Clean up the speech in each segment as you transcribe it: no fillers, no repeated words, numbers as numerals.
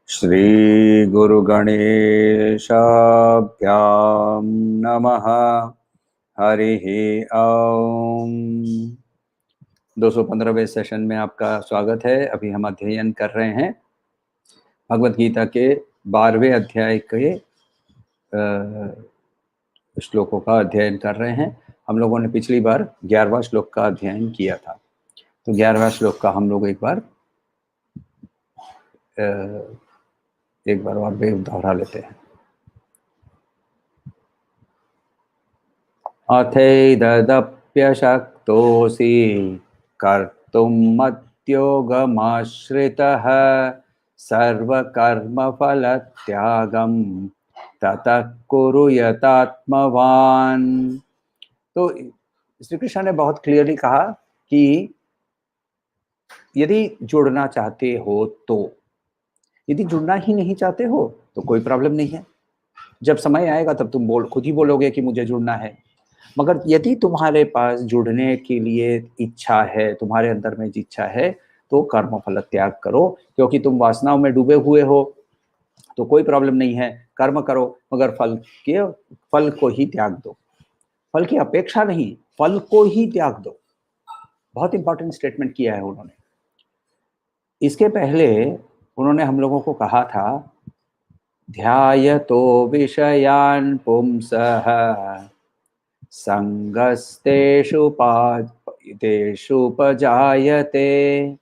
श्री गुरु गणेशाभ्याम नमः। हरिः ओम। 215वें सेशन में आपका स्वागत है। अभी हम अध्ययन कर रहे हैं भगवत गीता के 12वें अध्याय के श्लोकों का अध्ययन कर रहे हैं। हम लोगों ने पिछली बार 11वां श्लोक का अध्ययन किया था, तो 11वां श्लोक का हम लोग एक बार और दोहरा लेते हैं। अथैदप्यशक्तोऽसि कर्तुं मद्योगमाश्रितः सर्वकर्मफलत्यागं ततः कुरु यतात्मवान्। तो श्री कृष्ण ने बहुत क्लियरली कहा कि यदि जुड़ना चाहते हो तो, यदि जुड़ना ही नहीं चाहते हो तो कोई प्रॉब्लम नहीं है। जब समय आएगा तब तुम खुद ही बोलोगे कि मुझे जुड़ना है। मगर यदि तुम्हारे पास जुड़ने के लिए इच्छा है, तुम्हारे अंदर में इच्छा है, तो कर्म फल त्याग करो, क्योंकि तुम वासनाओं में डूबे हुए हो तो कोई प्रॉब्लम नहीं है, कर्म करो, मगर फल को ही त्याग दो। फल की अपेक्षा नहीं, फल को ही त्याग दो। बहुत इंपॉर्टेंट स्टेटमेंट किया है उन्होंने। इसके पहले उन्होंने हम लोगों को कहा था, ध्यायतो विषयान् पुंसः संगस्तेषु उपजायते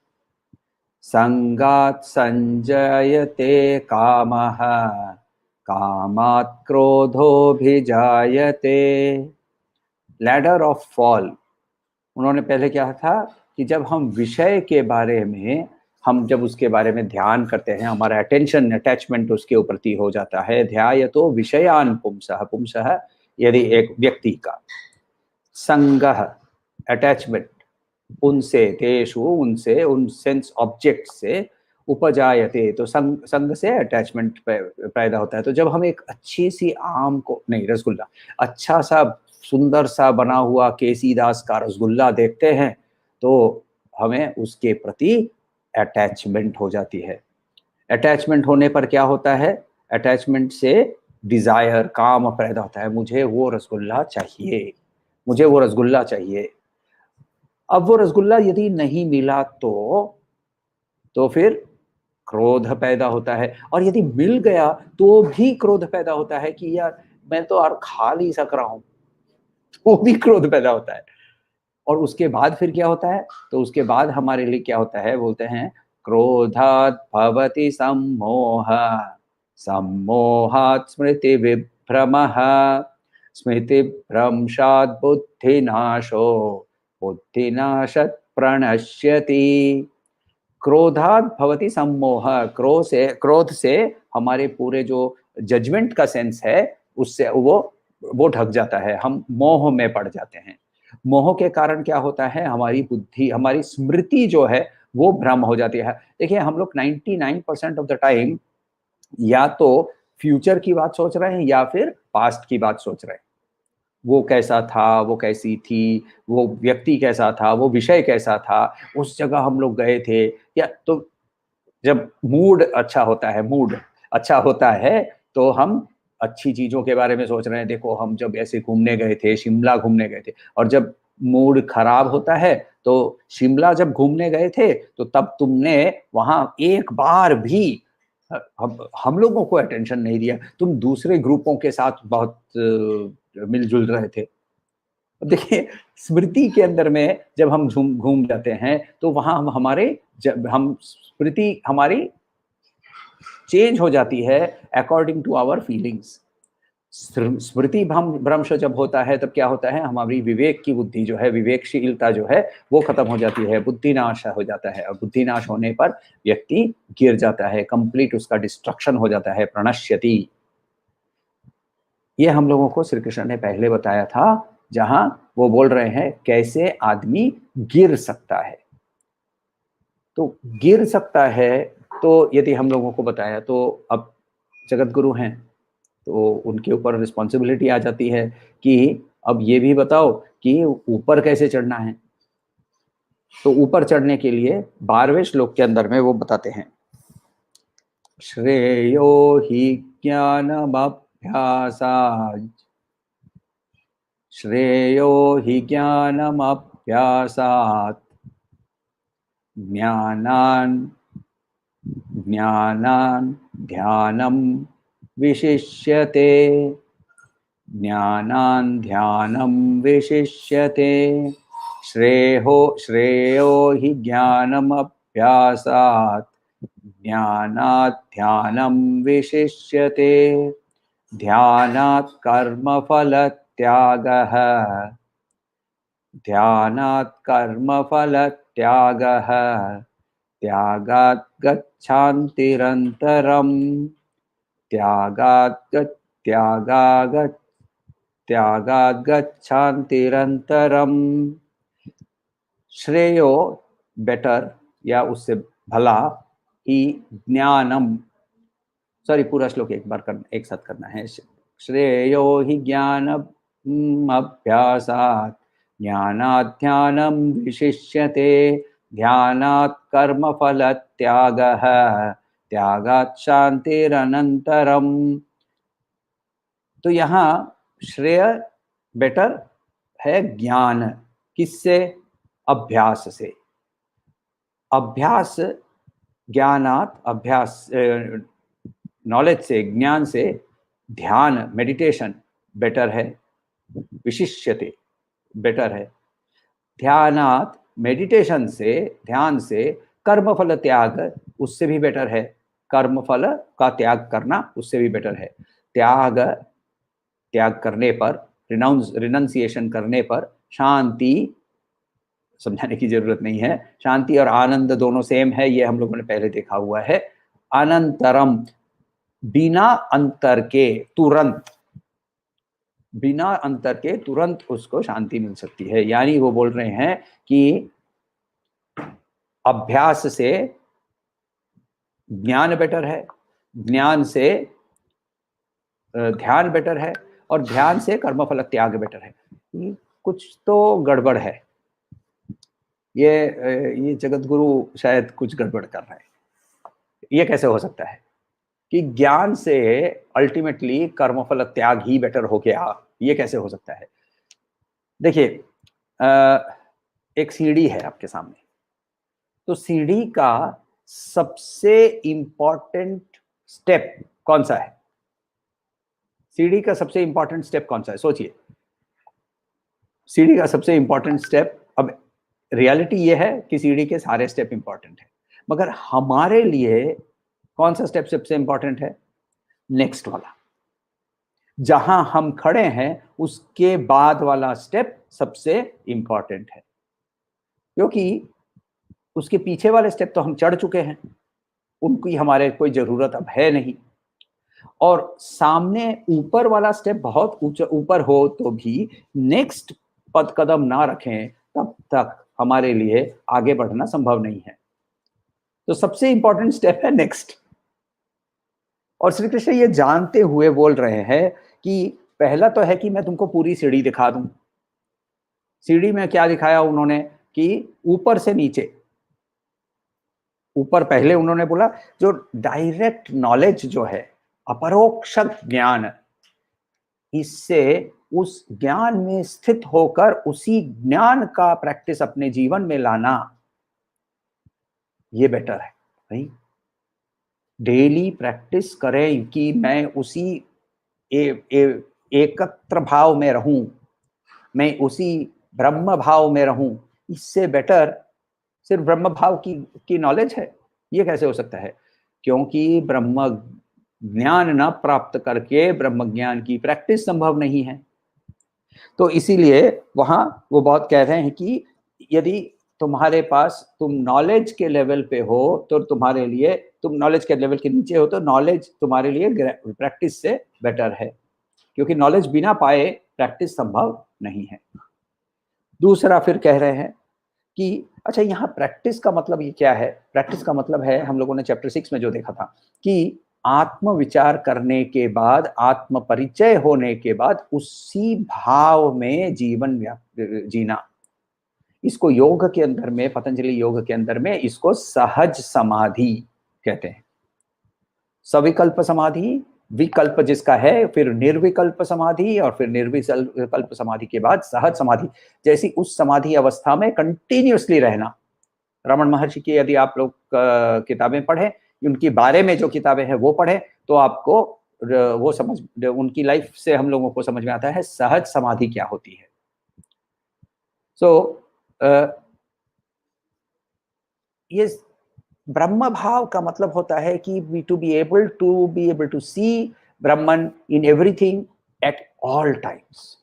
संगात् संजयते कामः कामात् क्रोधोऽभिजायते। Ladder of fall. उन्होंने पहले क्या था कि जब हम विषय के बारे में जब उसके बारे में ध्यान करते हैं, हमारा अटैचमेंट उसके प्रति हो जाता है। ध्यायतो विषयान् पुंसः, पुंसः यदि एक व्यक्ति का, संगः अटैचमेंट, उनसे, तेषु उनसे, उन सेंस ऑब्जेक्ट से, उपजायते तो संग से अटैचमेंट पैदा होता है। तो जब हम एक अच्छी सी आम को, नहीं रसगुल्ला, अच्छा सा सुंदर सा बना हुआ केसीदास का रसगुल्ला देखते हैं तो हमें उसके प्रति अटैचमेंट हो जाती है। अटैचमेंट होने पर क्या होता है? अटैचमेंट से डिजायर, काम पैदा होता है। मुझे वो रसगुल्ला चाहिए, मुझे वो रसगुल्ला चाहिए। अब वो रसगुल्ला यदि नहीं मिला तो फिर क्रोध पैदा होता है, और यदि मिल गया तो भी क्रोध पैदा होता है कि यार मैं तो और खा नहीं सक रहा हूं, तो भी क्रोध पैदा होता है। और उसके बाद फिर क्या होता है? तो उसके बाद हमारे लिए क्या होता है? बोलते हैं क्रोधात् भवति सम्मोह, सम्मोहात् स्मृति विभ्रमः, स्मृति भ्रंशात् बुद्धिनाशो, बुद्धिनाशात् प्रणश्यति। क्रोधात् भवति सम्मोह। क्रोध से हमारे पूरे जो जजमेंट का सेंस है उससे वो ढक जाता है, हम मोह में पड़ जाते हैं। मोह के कारण क्या होता है? हमारी बुद्धि, हमारी स्मृति जो है वो भ्रम हो जाती है। देखिए, हम लोग 99% ऑफ द टाइम या तो फ्यूचर की बात सोच रहे हैं या फिर पास्ट की बात सोच रहे हैं। वो कैसा था, वो कैसी थी, वो व्यक्ति कैसा था, वो विषय कैसा था, उस जगह हम लोग गए थे। या तो जब मूड अच्छा होता है तो हम अच्छी चीजों के बारे में सोच रहे हैं। देखो, हम जब ऐसे घूमने गए थे, शिमला घूमने गए थे। और जब मूड खराब होता है तो शिमला जब घूमने गए थे तो तब तुमने वहां एक बार भी हम लोगों को अटेंशन नहीं दिया, तुम दूसरे ग्रुपों के साथ बहुत मिलजुल रहे थे। अब देखिए, स्मृति के अंदर में जब हम घूम जाते हैं तो वहां हम स्मृति हमारी चेंज हो जाती है अकॉर्डिंग टू आवर फीलिंग्स। स्मृति भ्रंश जब होता है तब क्या होता है, हमारी विवेक की बुद्धि जो है, विवेकशीलता जो है वो खत्म हो जाती है, बुद्धि नाश हो जाता है। और बुद्धि नाश होने पर व्यक्ति गिर जाता है, कंप्लीट उसका डिस्ट्रक्शन हो जाता है, प्रणश्यति। ये हम लोगों को श्री कृष्ण ने पहले बताया था, जहां वो बोल रहे हैं कैसे आदमी गिर सकता है। तो गिर सकता है, तो यदि हम लोगों को बताया, तो अब जगत गुरु हैं तो उनके ऊपर रिस्पॉन्सिबिलिटी आ जाती है कि अब ये भी बताओ कि ऊपर कैसे चढ़ना है। तो ऊपर चढ़ने के लिए 12वें श्लोक के अंदर में वो बताते हैं, श्रेयो हि ज्ञानमभ्यासात्, श्रेयो हि ज्ञानमभ्यासात् ज्ञानान् ज्ञानान् ध्यानं विशिष्यते, ज्ञानान् ध्यानं विशिष्यते। श्रेयो हि ज्ञानमभ्यासात् ज्ञानात् ध्यानं विशिष्यते, ध्यानात् कर्मफलत्यागः, ध्यानात् कर्मफलत्यागः, त्यागात् गच्छान्तिरन्तरम्, त्यागात् गच्छान्तिरन्तरम्। श्रेयो बेटर या उससे भला, ही ज्ञानम, सॉरी पूरा श्लोक एक बार करना, एक साथ करना है। श्रेयो ही ज्ञानम अभ्यासात् ज्ञानात् ध्यानं विशिष्यते, ध्यानात् कर्मफल त्यागः, त्यागात् शांतिरनंतरम। तो यहाँ श्रेय बेटर है ज्ञान, किससे? अभ्यास से। अभ्यास ज्ञानात, अभ्यास नॉलेज से, ज्ञान से, ध्यान मेडिटेशन बेटर है, विशिष्यते बेटर है, ध्यानात मेडिटेशन से, ध्यान से, कर्मफल त्याग उससे भी बेटर है, कर्मफल का त्याग करना उससे भी बेटर है। त्याग करने पर, रिनाउंसिएशन करने पर शांति, समझाने की जरूरत नहीं है, शांति और आनंद दोनों सेम है, ये हम लोगों ने पहले देखा हुआ है। अनंतरम, बिना अंतर के, तुरंत, बिना अंतर के तुरंत उसको शांति मिल सकती है। यानी वो बोल रहे हैं कि अभ्यास से ज्ञान बेटर है, ज्ञान से ध्यान बेटर है, और ध्यान से कर्मफल त्याग बेटर है। कुछ तो गड़बड़ है, ये जगत गुरु शायद कुछ गड़बड़ कर रहे हैं। ये कैसे हो सकता है कि ज्ञान से अल्टीमेटली कर्मफल त्याग ही बेटर हो गया? ये कैसे हो सकता है? देखिए, एक सीढ़ी है आपके सामने, तो सीढ़ी का सबसे इंपॉर्टेंट स्टेप कौन सा है? सीढ़ी का सबसे इंपॉर्टेंट स्टेप कौन सा है? सोचिए, सीढ़ी का सबसे इंपॉर्टेंट स्टेप, अब रियलिटी ये है कि सीढ़ी के सारे स्टेप इंपॉर्टेंट है, मगर हमारे लिए कौन सा स्टेप सबसे इंपॉर्टेंट है? नेक्स्ट वाला, जहां हम खड़े हैं उसके बाद वाला स्टेप सबसे इंपॉर्टेंट है, क्योंकि उसके पीछे वाले स्टेप तो हम चढ़ चुके हैं, उनकी हमारे कोई जरूरत अब है नहीं। और सामने ऊपर वाला स्टेप बहुत ऊंचा ऊपर हो तो भी नेक्स्ट पद कदम ना रखें तब तक हमारे लिए आगे बढ़ना संभव नहीं है। तो सबसे इंपॉर्टेंट स्टेप है नेक्स्ट। और श्री कृष्ण ये जानते हुए बोल रहे हैं कि पहला तो है कि मैं तुमको पूरी सीढ़ी दिखा दूं। सीढ़ी में क्या दिखाया उन्होंने कि ऊपर से नीचे, ऊपर पहले उन्होंने बोला जो डायरेक्ट नॉलेज जो है, अपरोक्ष ज्ञान, इससे उस ज्ञान में स्थित होकर उसी ज्ञान का प्रैक्टिस अपने जीवन में लाना, ये बेटर है भाई। डेली प्रैक्टिस करें कि मैं उसी एकत्र भाव में रहूं, मैं उसी ब्रह्म भाव में रहूं। इससे बेटर सिर्फ ब्रह्म भाव की नॉलेज है? ये कैसे हो सकता है? क्योंकि ब्रह्म ज्ञान न प्राप्त करके ब्रह्म ज्ञान की प्रैक्टिस संभव नहीं है। तो इसीलिए वहां वो बहुत कह रहे हैं कि यदि तुम्हारे पास तुम नॉलेज के लेवल पे हो तो तुम्हारे लिए, तुम नॉलेज के लेवल के नीचे हो तो नॉलेज तुम्हारे लिए प्रैक्टिस से बेटर है, क्योंकि नॉलेज बिना पाए प्रैक्टिस संभव नहीं है। दूसरा फिर कह रहे हैं कि अच्छा, यहाँ प्रैक्टिस का मतलब ये क्या है? प्रैक्टिस का मतलब है, हम लोगों ने चैप्टर 6 में जो देखा था कि आत्म विचार करने के बाद, आत्म परिचय होने के बाद उसी भाव में जीवन जीना। इसको योग के अंदर में, पतंजलि योग के अंदर में इसको सहज समाधि कहते हैं। सविकल्प समाधि, विकल्प जिसका है, फिर निर्विकल्प समाधि, और फिर निर्विकल्प समाधि के बाद सहज समाधि, जैसी उस समाधि अवस्था में कंटिन्यूअसली रहना। रमन महर्षि की यदि आप लोग किताबें पढ़ें, उनके बारे में जो किताबें हैं वो पढ़ें, तो आपको वो समझ, उनकी लाइफ से हम लोगों को समझ में आता है सहज समाधि क्या होती है। सो ये ब्रह्म भाव का मतलब होता है कि to be able to see Brahman in everything at all times.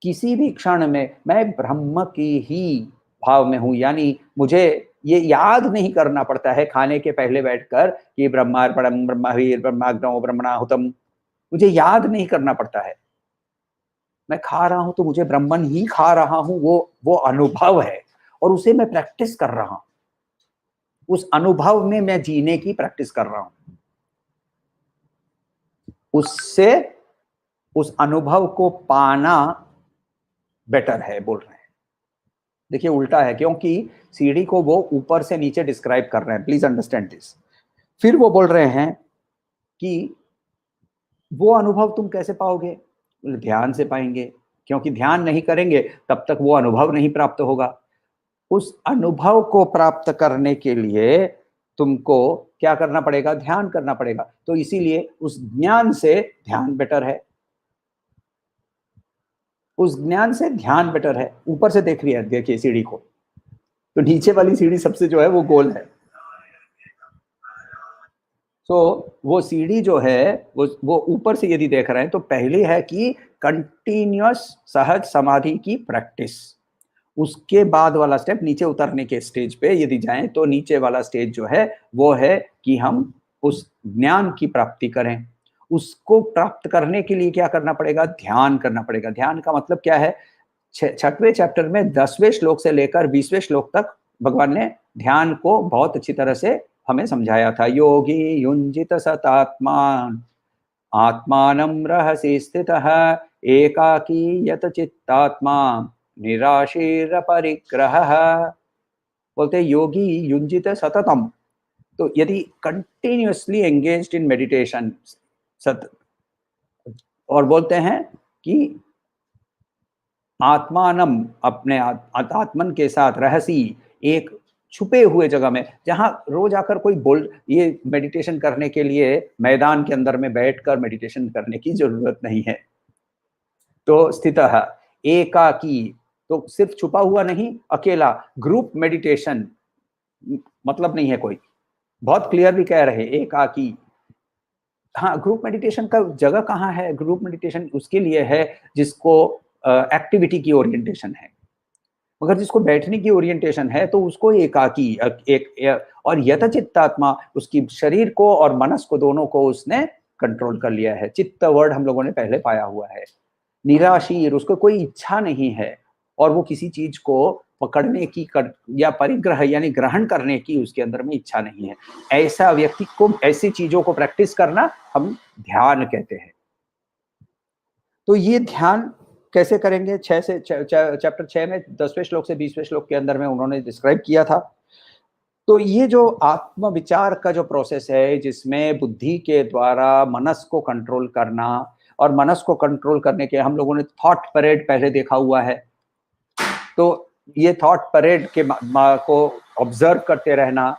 किसी भी क्षण में मैं ब्रह्म की ही भाव में हूं, यानी मुझे ये याद नहीं करना पड़ता है खाने के पहले बैठकर कि ब्रह्मार्पणम ब्रह्मवीर ब्रह्माग्नौ ब्रह्मणाहुतम, मुझे याद नहीं करना पड़ता है। मैं खा रहा हूं तो मुझे ब्रह्मन ही खा रहा हूं, वो अनुभव है, और उसे मैं प्रैक्टिस कर रहा हूं। उस अनुभव में मैं जीने की प्रैक्टिस कर रहा हूं। उससे उस अनुभव को पाना बेटर है, बोल रहे हैं। देखिए उल्टा है, क्योंकि सीढ़ी को वो ऊपर से नीचे डिस्क्राइब कर रहे हैं, प्लीज अंडरस्टैंड दिस। फिर वो बोल रहे हैं कि वो अनुभव तुम कैसे पाओगे? ध्यान से पाएंगे, क्योंकि ध्यान नहीं करेंगे तब तक वो अनुभव नहीं प्राप्त होगा। उस अनुभव को प्राप्त करने के लिए तुमको क्या करना पड़ेगा? ध्यान करना पड़ेगा। तो इसीलिए उस ज्ञान से ध्यान बेटर है, उस ज्ञान से ध्यान बेटर है। ऊपर से देख लिया, देखिए सीढ़ी को, तो नीचे वाली सीढ़ी सबसे जो है वो गोल है। तो वो सीढ़ी जो है वो ऊपर से यदि देख रहे हैं तो पहले है कि कंटिन्यूअस सहज समाधि की प्रैक्टिस। उसके बाद वाला स्टेप, नीचे उतरने के स्टेज पे यदि जाएं तो नीचे वाला स्टेज जो है वो है कि हम उस ज्ञान की प्राप्ति करें। उसको प्राप्त करने के लिए क्या करना पड़ेगा? ध्यान करना पड़ेगा। ध्यान का मतलब क्या है? 6वें चैप्टर में 10वें श्लोक से लेकर 20वें श्लोक तक भगवान ने ध्यान को बहुत अच्छी तरह से हमें समझाया था। योगी युंजित सतात्मान आत्मानं रहसि स्थितः एकाकी यत चित्तात्मा निराशीर परिग्रहः। बोलते योगी युंजित सततम, तो यदि कंटिन्यूअसली एंगेज्ड इन मेडिटेशन, सत, और बोलते हैं कि आत्मानम, अपने आत्मन के साथ, रहसी, एक छुपे हुए जगह में, जहां रोज आकर कोई बोल, ये मेडिटेशन करने के लिए मैदान के अंदर में बैठकर मेडिटेशन करने की जरूरत नहीं है। तो स्थितः एकाकी, तो सिर्फ छुपा हुआ नहीं, अकेला। ग्रुप मेडिटेशन मतलब नहीं है कोई, बहुत क्लियरली कह रहे एकाकी। हाँ, ग्रुप मेडिटेशन का जगह कहाँ है? ग्रुप मेडिटेशन उसके लिए है जिसको एक्टिविटी की ओरिएंटेशन है, मगर जिसको बैठने की ओरिएंटेशन है तो उसको एकाकी और यतचित्तात्मा, उसकी शरीर को और मनस को, दोनों को उसने कंट्रोल कर लिया है। चित्त वर्ड हम लोगों ने पहले पाया हुआ है। निराशीर, उसको कोई इच्छा नहीं है, और वो किसी चीज को पकड़ने की या परिग्रह यानी ग्रहण करने की उसके अंदर में इच्छा नहीं है। ऐसा व्यक्ति को ऐसी चीजों को प्रैक्टिस करना हम ध्यान कहते हैं। तो ये ध्यान कैसे करेंगे? चैप्टर 6 में 10वें श्लोक से 20वें श्लोक के अंदर में उन्होंने डिस्क्राइब किया था। तो ये जो आत्म विचार का जो प्रोसेस है, जिसमें बुद्धि के द्वारा मनस को कंट्रोल करना, और मनस को कंट्रोल करने के हम लोगों ने थॉट परेड पहले देखा हुआ है। तो ये थॉट परेड के को ऑब्जर्व करते रहना,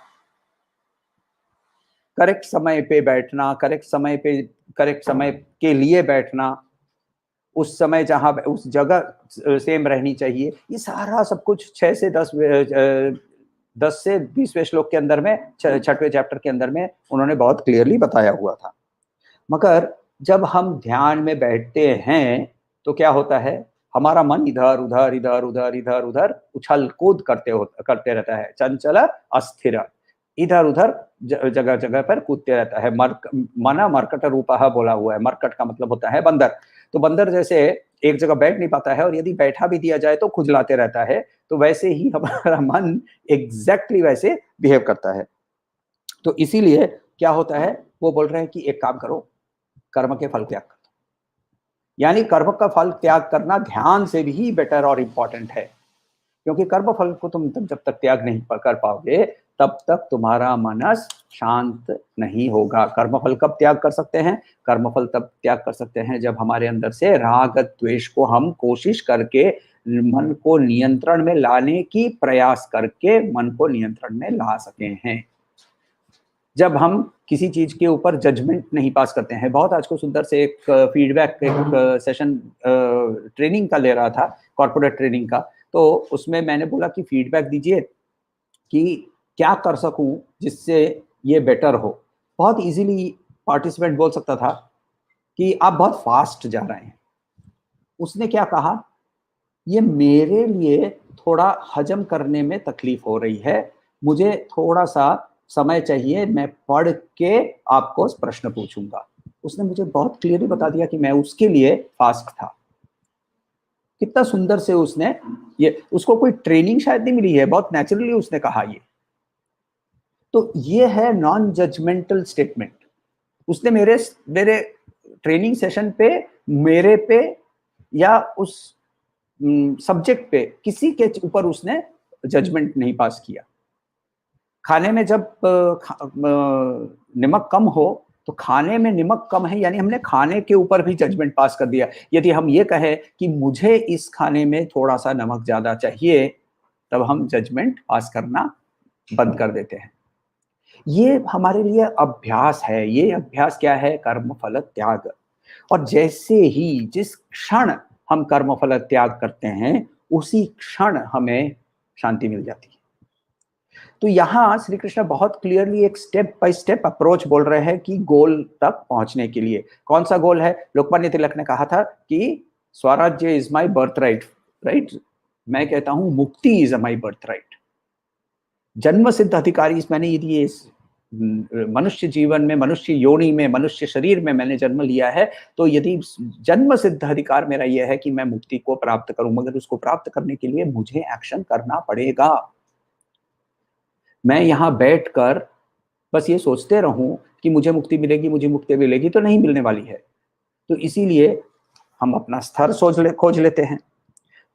करेक्ट समय पे बैठना, करेक्ट समय के लिए बैठना, उस समय जहां उस जगह सेम रहनी चाहिए, ये सारा सब कुछ 6 से 10 से 20वें श्लोक के अंदर में, 6वें चैप्टर के अंदर में उन्होंने बहुत क्लियरली बताया हुआ था। मगर जब हम ध्यान में बैठते हैं तो क्या होता है, हमारा मन इधर उधर इधर उधर इधर उधर उछल कूद करते रहता है, चंचल अस्थिर, इधर उधर जगह जगह पर कूदते रहता है। मना मर्कट रूपः बोला हुआ है, मर्कट का मतलब होता है बंदर। तो बंदर जैसे एक जगह बैठ नहीं पाता है और यदि बैठा भी दिया जाए तो खुजलाते रहता है, तो वैसे ही हमारा मन एग्जैक्टली वैसे बिहेव करता है। तो इसीलिए क्या होता है, वो बोल रहे हैं कि एक काम करो, कर्म के फल त्याग करो। यानी कर्म का फल त्याग करना ध्यान से भी बेटर और इंपॉर्टेंट है, क्योंकि कर्म फल को तुम जब तक त्याग नहीं कर पाओगे तब तक तुम्हारा मनस शांत नहीं होगा। कर्मफल कब त्याग कर सकते हैं? कर्मफल तब त्याग कर सकते हैं जब हमारे अंदर से राग द्वेष को हम कोशिश करके मन को नियंत्रण में लाने की प्रयास करके मन को नियंत्रण में ला सके हैं। जब हम किसी चीज के ऊपर जजमेंट नहीं पास करते हैं। बहुत आज को सुंदर से एक फीडबैक एक सेशन ट्रेनिंग का ले रहा था, कॉर्पोरेट ट्रेनिंग का, तो उसमें मैंने बोला कि फीडबैक दीजिए कि क्या कर सकूं जिससे ये बेटर हो। बहुत इजीली पार्टिसिपेंट बोल सकता था कि आप बहुत फास्ट जा रहे हैं। उसने क्या कहा, ये मेरे लिए थोड़ा हजम करने में तकलीफ हो रही है, मुझे थोड़ा सा समय चाहिए, मैं पढ़ के आपको प्रश्न पूछूंगा। उसने मुझे बहुत क्लियरली बता दिया कि मैं उसके लिए फास्ट था। कितना सुंदर से उसने ये, उसको कोई ट्रेनिंग शायद नहीं मिली है, बहुत नेचुरली उसने कहा ये। तो ये है नॉन जजमेंटल स्टेटमेंट। उसने मेरे मेरे ट्रेनिंग सेशन पे, मेरे पे या उस सब्जेक्ट पे किसी के ऊपर उसने जजमेंट नहीं पास किया। खाने में जब नमक कम हो तो खाने में नमक कम है यानी हमने खाने के ऊपर भी जजमेंट पास कर दिया। यदि हम ये कहें कि मुझे इस खाने में थोड़ा सा नमक ज्यादा चाहिए, तब हम जजमेंट पास करना बंद कर देते हैं। ये हमारे लिए अभ्यास है। ये अभ्यास क्या है? कर्म फल त्याग। और जैसे ही जिस क्षण हम कर्म फल त्याग करते हैं उसी क्षण हमें शांति मिल जाती है। तो यहाँ श्री कृष्ण बहुत क्लियरली एक स्टेप बाय स्टेप अप्रोच बोल रहे हैं कि गोल तक पहुंचने के लिए। कौन सा गोल है? लोकमान्य तिलक ने कहा था कि स्वराज्य is my birth right, right. मैं कहता हूं मुक्ति इज माई बर्थ राइट। जन्म सिद्ध अधिकारी, मैंने यदि मनुष्य जीवन में, मनुष्य योनि में, मनुष्य शरीर में मैंने जन्म लिया है, तो यदि जन्म सिद्ध अधिकार मेरा यह है कि मैं मुक्ति को प्राप्त करूं, मगर उसको प्राप्त करने के लिए मुझे एक्शन करना पड़ेगा। मैं यहाँ बैठकर बस ये सोचते रहूं कि मुझे मुक्ति मिलेगी, मुझे मुक्ति मिलेगी, तो नहीं मिलने वाली है। तो इसीलिए हम अपना स्तर खोज लेते हैं।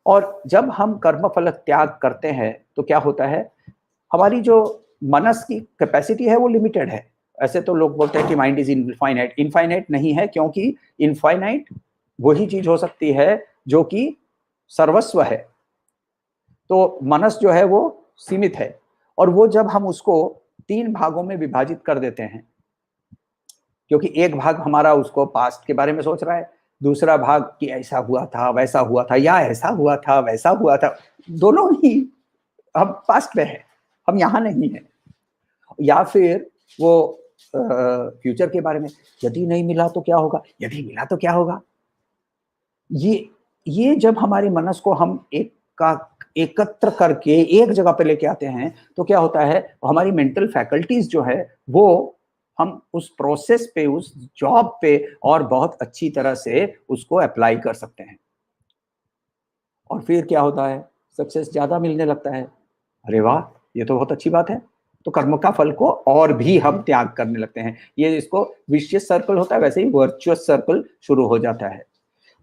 और जब हम कर्म फल त्याग करते हैं तो क्या होता है, हमारी जो मनस की कैपेसिटी है वो लिमिटेड है। ऐसे तो लोग बोलते हैं कि माइंड इज इनफाइनाइट। इनफाइनाइट नहीं है, क्योंकि इनफाइनाइट वही चीज हो सकती है जो कि सर्वस्व है। तो मनस जो है वो सीमित है, और वो जब हम उसको 3 भागों में विभाजित कर देते हैं, क्योंकि एक भाग हमारा उसको पास्ट के बारे में सोच रहा है, दूसरा भाग कि ऐसा हुआ था, वैसा हुआ था, या ऐसा हुआ था, वैसा हुआ था, दोनों ही हम पास्ट में है, हम यहाँ नहीं है। या फिर वो फ्यूचर के बारे में, यदि नहीं मिला तो क्या होगा, यदि मिला तो क्या होगा। ये जब हमारे मनस को हम एकत्र करके एक जगह पे लेके आते हैं तो क्या होता है, हमारी मेंटल फैकल्टीज जो है वो हम उस प्रोसेस पे, उस जॉब पे और बहुत अच्छी तरह से उसको अप्लाई कर सकते हैं। और फिर क्या होता है, सक्सेस ज्यादा मिलने लगता है। अरे वाह, ये तो बहुत अच्छी बात है। तो कर्म का फल को और भी हम त्याग करने लगते हैं। ये इसको विशियस सर्कल होता है, वैसे ही वर्चुअस सर्कल शुरू हो जाता है।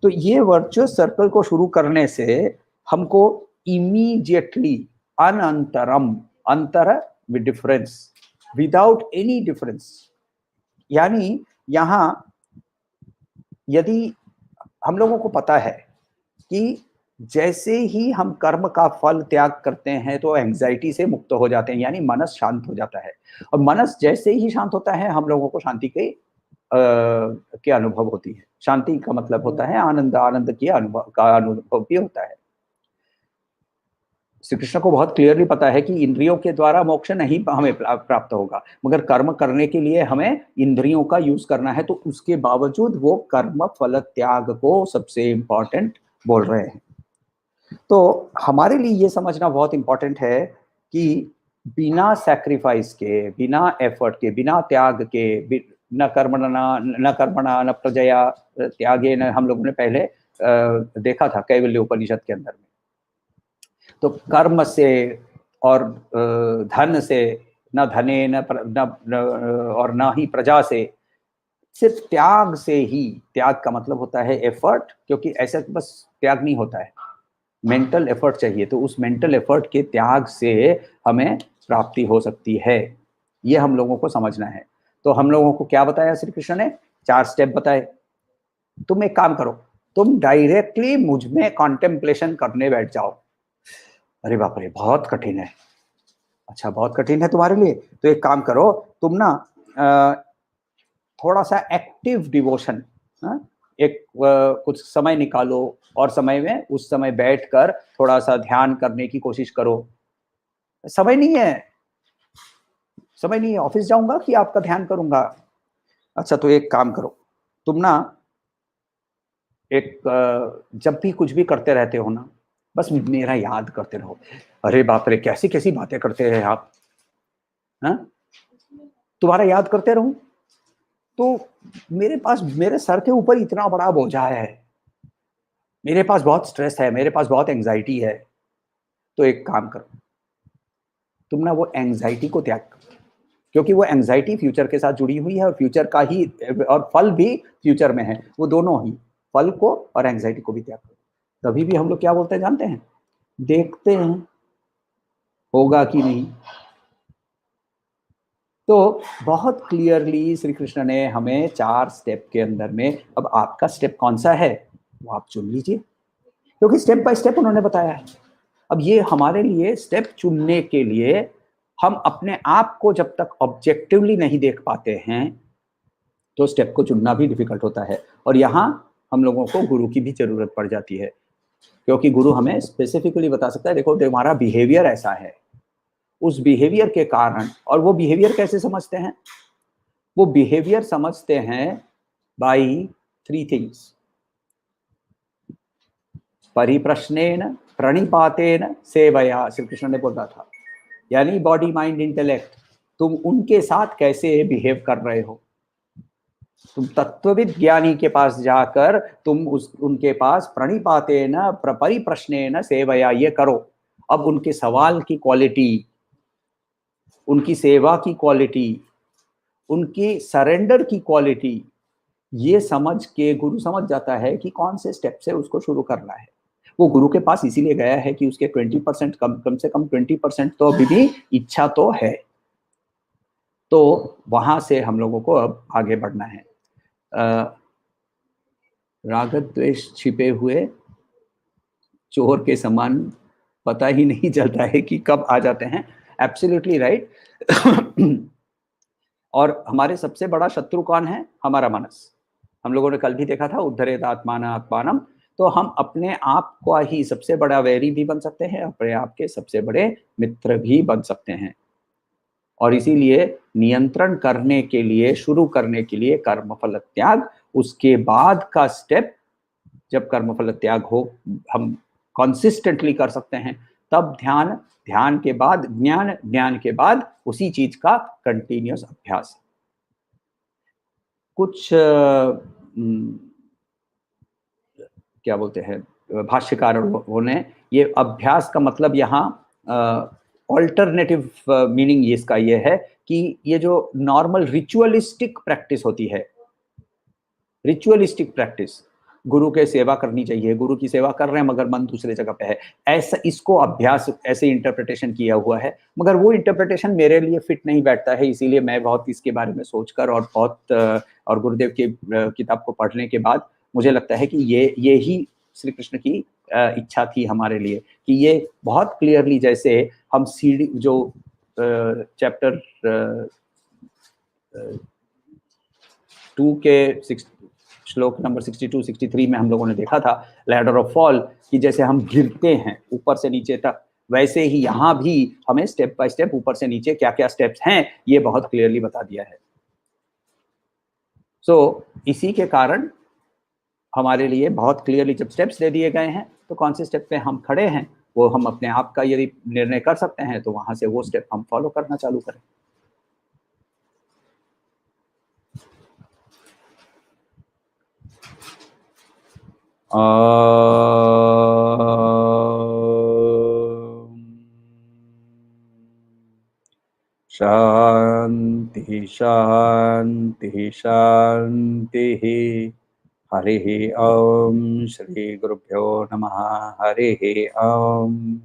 तो ये वर्चुअस सर्कल को शुरू करने से हमको इमीडिएटली अनंतरम, अंतर with difference, without any difference, यानी यहां यदि हम लोगों को पता है कि जैसे ही हम कर्म का फल त्याग करते हैं तो एंजाइटी से मुक्त हो जाते हैं, यानी मनस शांत हो जाता है। और मनस जैसे ही शांत होता है हम लोगों को शांति के अनुभव होती है। शांति का मतलब होता है आनंद, आनंद की अनुभव का अनुभव भी होता है। श्री कृष्ण को बहुत क्लियरली पता है कि इंद्रियों के द्वारा मोक्ष नहीं हमें प्राप्त होगा, मगर कर्म करने के लिए हमें इंद्रियों का यूज करना है, तो उसके बावजूद वो कर्म फल त्याग को सबसे इंपॉर्टेंट बोल रहे हैं। तो हमारे लिए ये समझना बहुत इंपॉर्टेंट है कि बिना सैक्रिफाइस के, बिना एफर्ट के, बिना त्याग के, न कर्मणा न प्रजया त्यागे न, हम लोगों ने पहले देखा था कैवल्य उपनिषद के अंदर में। तो कर्म से और धन से, न धने न और न ही प्रजा से, सिर्फ त्याग से ही, त्याग का मतलब होता है एफर्ट, क्योंकि ऐसा बस त्याग नहीं होता है, मेंटल एफर्ट चाहिए। तो उस मेंटल एफर्ट के त्याग से हमें प्राप्ति हो सकती है, ये हम लोगों को समझना है। तो हम लोगों को क्या बताया श्री कृष्ण ने? 4 स्टेप बताए। तुम एक काम करो, तुम डायरेक्टली मुझ में कॉन्टेम्पलेशन करने बैठ जाओ। अरे बाप रे, बहुत कठिन है। अच्छा, बहुत कठिन है तुम्हारे लिए? तो एक काम करो, तुम ना थोड़ा सा एक्टिव डिवोशन, एक कुछ समय निकालो और समय में उस समय बैठकर थोड़ा सा ध्यान करने की कोशिश करो। समय नहीं है, समय नहीं है, ऑफिस जाऊंगा कि आपका ध्यान करूंगा? अच्छा, तो एक काम करो, तुम ना एक जब भी कुछ भी करते रहते हो ना, बस मेरा याद करते रहो। अरे बाप रे, कैसी कैसी बातें करते हैं आप, तुम्हारा याद करते रहूं? तो मेरे पास, मेरे सर के ऊपर इतना बड़ा बोझा है, मेरे पास बहुत स्ट्रेस है, मेरे पास बहुत एंजाइटी है। तो एक काम करो, तुम ना वो एंजाइटी को त्याग करो, क्योंकि वो एंजाइटी फ्यूचर के साथ जुड़ी हुई है और फ्यूचर का ही, और फल भी फ्यूचर में है। वो दोनों ही, फल को और एंजाइटी को भी त्याग करो। तभी भी हम लोग क्या बोलते हैं जानते हैं? देखते हैं होगा कि नहीं। तो बहुत क्लियरली श्री कृष्ण ने हमें 4 स्टेप के अंदर में, अब आपका स्टेप कौन सा है वो आप चुन लीजिए, क्योंकि स्टेप बाय स्टेप उन्होंने बताया है। अब ये हमारे लिए स्टेप चुनने के लिए, हम अपने आप को जब तक ऑब्जेक्टिवली नहीं देख पाते हैं तो स्टेप को चुनना भी डिफिकल्ट होता है। और यहाँ हम लोगों को गुरु की भी जरूरत पड़ जाती है, क्योंकि गुरु हमें स्पेसिफिकली बता सकता है, देखो तुम्हारा बिहेवियर ऐसा है, उस बिहेवियर के कारण। और वो बिहेवियर कैसे समझते हैं? वो बिहेवियर समझते हैं बाई 3 थिंग्स। परिप्रश्नेन, प्रणिपातेन, सेवया, श्री कृष्ण ने बोला था। यानी बॉडी माइंड इंटेलेक्ट, तुम उनके साथ कैसे बिहेव कर रहे हो। तुम तत्वविद ज्ञानी के पास जाकर तुम उनके पास प्रणिपातेन, परिप्रश्नेन, सेवया, ये करो। अब उनके सवाल की क्वालिटी, उनकी सेवा की क्वालिटी, उनकी सरेंडर की क्वालिटी, ये समझ के गुरु समझ जाता है कि कौन से स्टेप से उसको शुरू करना है। वो गुरु के पास इसीलिए गया है कि उसके 20% कम से कम 20% तो अभी भी इच्छा तो है। तो वहां से हम लोगों को अब आगे बढ़ना है। राग द्वेष छिपे हुए चोर के समान, पता ही नहीं चलता है कि कब आ जाते हैं। Absolutely right. और हमारे सबसे बड़ा शत्रु कौन है? हमारा मनस। हम लोगों ने कल भी देखा था, उद्धरेत आत्मान आत्मानम। तो हम अपने आप को ही सबसे बड़ा वैरी भी बन सकते हैं, अपने आप के सबसे बड़े मित्र भी बन सकते हैं। और इसीलिए नियंत्रण करने के लिए, शुरू करने के लिए कर्मफल त्याग, उसके बाद का स्टेप, जब कर्मफल त्याग हो, हम कंसिस्टेंटली कर सकते हैं, तब ध्यान, ध्यान के बाद ज्ञान, ज्ञान के बाद उसी चीज का कंटिन्यूअस अभ्यास। कुछ क्या बोलते हैं भाष्यकारों ने, ये अभ्यास का मतलब यहाँ ऑल्टरनेटिव मीनिंग इसका ये है कि ये जो नॉर्मल रिचुअलिस्टिक प्रैक्टिस होती है, रिचुअलिस्टिक प्रैक्टिस, गुरु के सेवा करनी चाहिए, गुरु की सेवा कर रहे हैं मगर मन दूसरे जगह पे है, ऐसा इसको अभ्यास ऐसे इंटरप्रिटेशन किया हुआ है। मगर वो इंटरप्रिटेशन मेरे लिए फिट नहीं बैठता है, इसीलिए मैं बहुत इसके बारे में सोचकर और बहुत और गुरुदेव की किताब को पढ़ने के बाद मुझे लगता है कि ये ही श्री कृष्ण की इच्छा थी हमारे लिए, कि ये बहुत क्लियरली, जैसे हम सीढ़ी जो चैप्टर 2 के श्लोक नंबर 62-63 में हम लोगों ने देखा था, लैडर ऑफ फॉल, कि जैसे हम गिरते हैं ऊपर से नीचे तक, वैसे ही यहाँ भी हमें स्टेप बाय स्टेप ऊपर से नीचे क्या-क्या स्टेप्स हैं, ये बहुत क्लियरली बता दिया है। इसी के कारण हमारे लिए बहुत क्लियरली जब स्टेप्स दे दिए गए हैं, तो कौन से स्टेप पे हम खड़े हैं, वो हम अपने आप का यदि निर्णय कर सकते हैं, तो वहाँ से वो स्टेप हम फॉलो करना चालू करें। शांति शांति शांति। हरि ओम। श्री गुरुभ्यो नमः। हरि ओम।